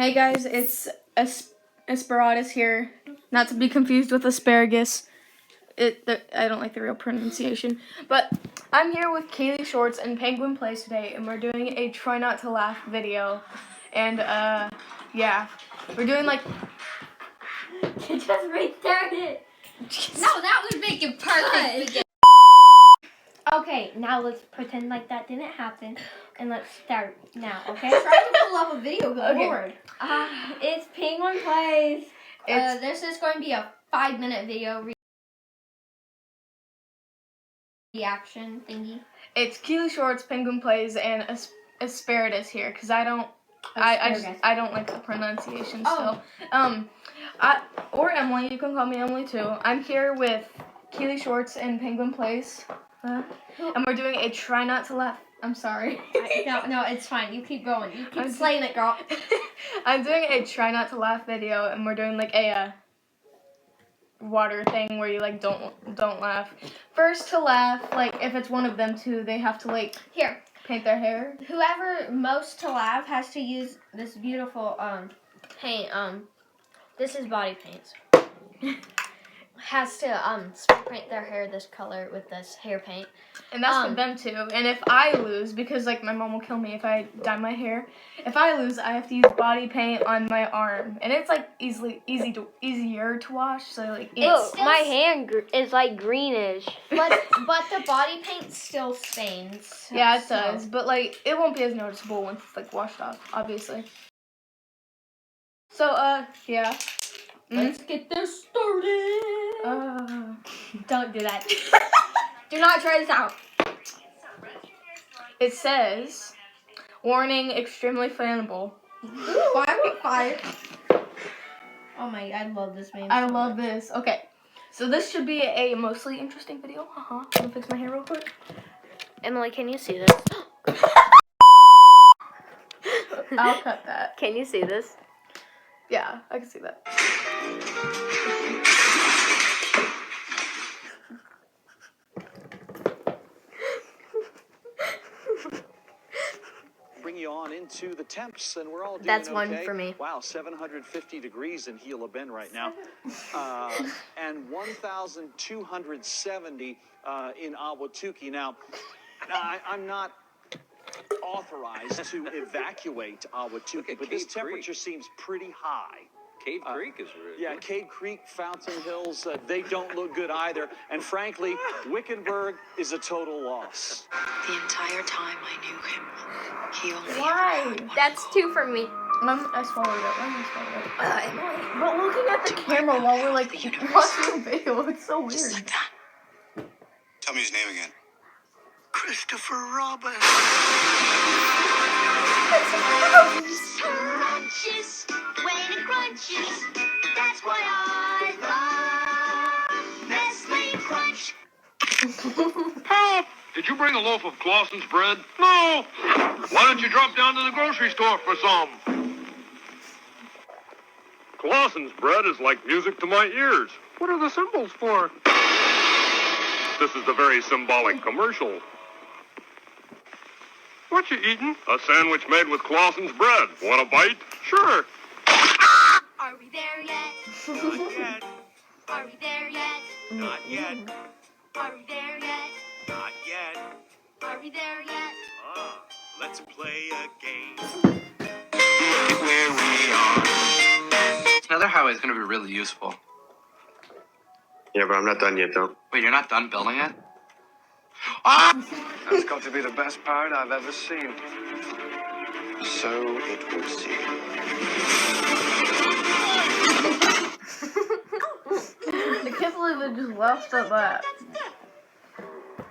Hey guys, it's asparagus here, not to be confused with asparagus. I don't like the real pronunciation, but I'm here with Kaylee Shorts and Penguin Plays today, and we're doing a try not to laugh video, and yeah, we're doing like. You just restarted it. No, that would make it perfect. Okay, now let's pretend like that didn't happen, and let's start now, okay? Try to pull up a video, good Okay. lord. It's Penguin Plays. This is going to be a 5-minute video reaction thingy. It's Kaylee Shorts, Penguin Plays, and asparagus here, because I don't like the pronunciation still. Or Emily, you can call me Emily too. I'm here with Kaylee Shorts and Penguin Plays, and we're doing a try not to laugh. I'm sorry. No, it's fine. You keep going. You keep slaying it, girl. I'm doing a try not to laugh video, and we're doing like a water thing where you like don't laugh. First to laugh, like if it's one of them two, they have to like paint their hair. Whoever most to laugh has to use this beautiful paint. This is body paint. Has to spray paint their hair this color with this hair paint. And that's for them too. And if I lose, because like my mom will kill me if I dye my hair, if I lose, I have to use body paint on my arm, and it's like easier to wash. So like my hand is like greenish. But the body paint still stains. Yeah, it does. But like it won't be as noticeable once it's like washed off, obviously. So yeah. Let's get this started. Don't do that. Do not try this out. It says, warning, extremely flammable. Why am I fired? Oh my, I love this meme. I love this. Okay, so this should be a mostly interesting video. I'm gonna fix my hair real quick. Emily, can you see this? I'll cut that. Can you see this? Yeah, I can see that. Bring you on into the temps, and we're all doing That's okay. one for me. Wow, 750 degrees in Gila Bend right now, and 1,270 in Ahwatukee. Now, I'm not authorized to evacuate Ahwatukee, but this temperature seems pretty high. Cave Creek is really Yeah, Cave Creek, Fountain Hills, they don't look good either. And frankly, Wickenburg is a total loss. The entire time I knew him, he only Why? ever had one That's goal. 2 for me. I swallowed it. But looking at the camera while we're like watching the video, it's so weird. Just like that. Tell me his name again. Christopher Robin. Crunches, when it crunches, that's why I love Nestle Crunch. Help! Did you bring a loaf of Clausen's bread? No! Why don't you drop down to the grocery store for some? Clausen's bread is like music to my ears. What are the symbols for? This is the very symbolic commercial. What you eating? A sandwich made with Clausen's bread. Want a bite? Sure. Are we there yet? Not yet. Are we there yet? Not yet. Are we there yet? Not yet. Are we there yet? Let's play a game. Where we are. Another highway is going to be really useful. Yeah, but I'm not done yet, though. Wait, you're not done building it? That's got to be the best part I've ever seen. So it would seem. I can't believe it just laughed at that.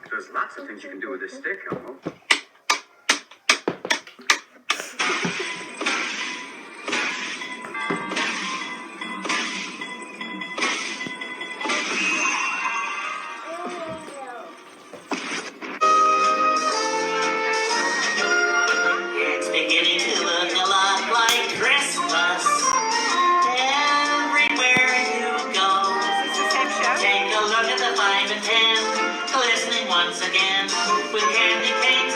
There's lots of things you can do with this stick, Elmo. It's beginning to look a lot like Christmas. Everywhere you go. Take a look at the 5 and 10, glistening once again with candy canes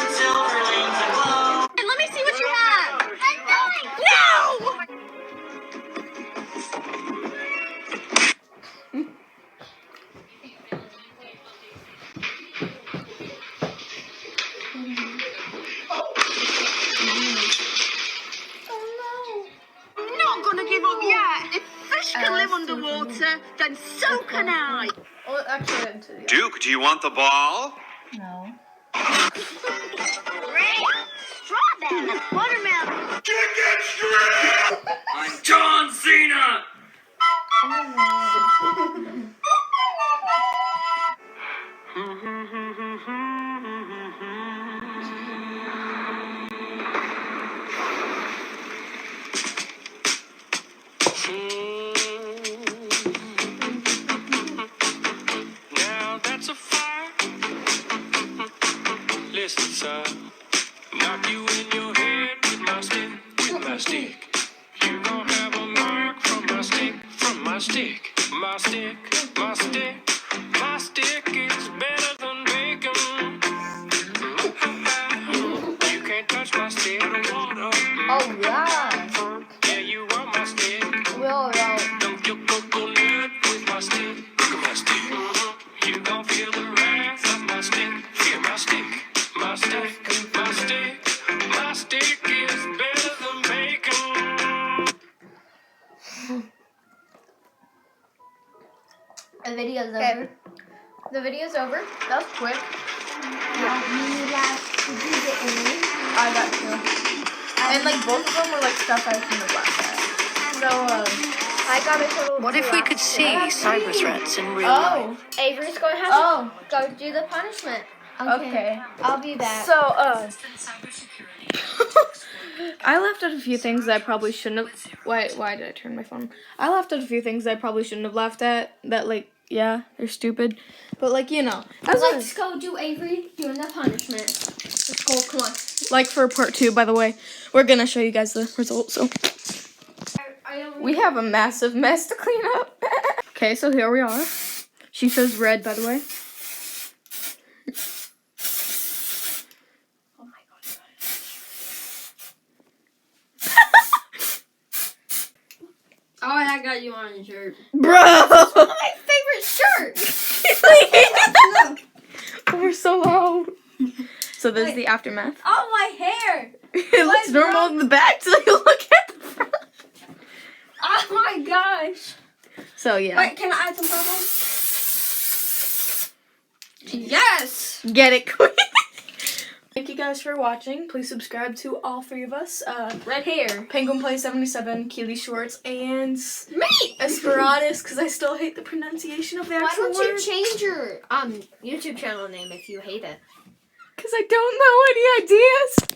better, then so can I. Well, actually, I didn't see the Duke, do you want the ball? No. Strawberry, watermelon. I'm John Cena! Now that's a fire. Listen, son. Knock you in your head with my stick, with my stick. You gon' have a mark from my stick, from my stick. My stick, my stick. My stick is better than bacon. You can't touch my stick. Oh yeah. Yeah, you want my stick. We all know. Dump your coconut with my stick. Look at my stick. You gon' feel the wrath of my stick. Feel my stick. My stick. My stick. My stick is better than bacon. The video's over. The video's over. That was quick. I got two. And like both of them were like stuff I shouldn't have laughed at. So I got a total. What if we could see cyber threats in real oh, life? Avery's going to have oh, to go do the punishment. okay. I'll be back. So I laughed at a few things that I probably shouldn't have. Why did I turn my phone? I laughed at a few things that I probably shouldn't have laughed at. That like, yeah, they're stupid. But like, you know, Let's go do Avery doing the punishment. Let's go. Come on. like for part 2, by the way, we're gonna show you guys the results. So we have a massive mess to clean up. Okay, so here we are. She says red, by the way. Oh my god. Oh, I got you on your shirt. Bro! My favorite shirt. We're so loud. So this is the aftermath. Oh, my hair. It looks normal in the back till you look at the front. Oh my gosh. So yeah. Wait, can I add some purple? Yes. Get it quick. Thank you guys for watching. Please subscribe to all 3 of us. Red hair. Penguin Play 77, Keely Schwartz, and Me. Esperantis, because I still hate the pronunciation of the Why actual don't word. you change your YouTube channel name if you hate it? Because I don't know any ideas.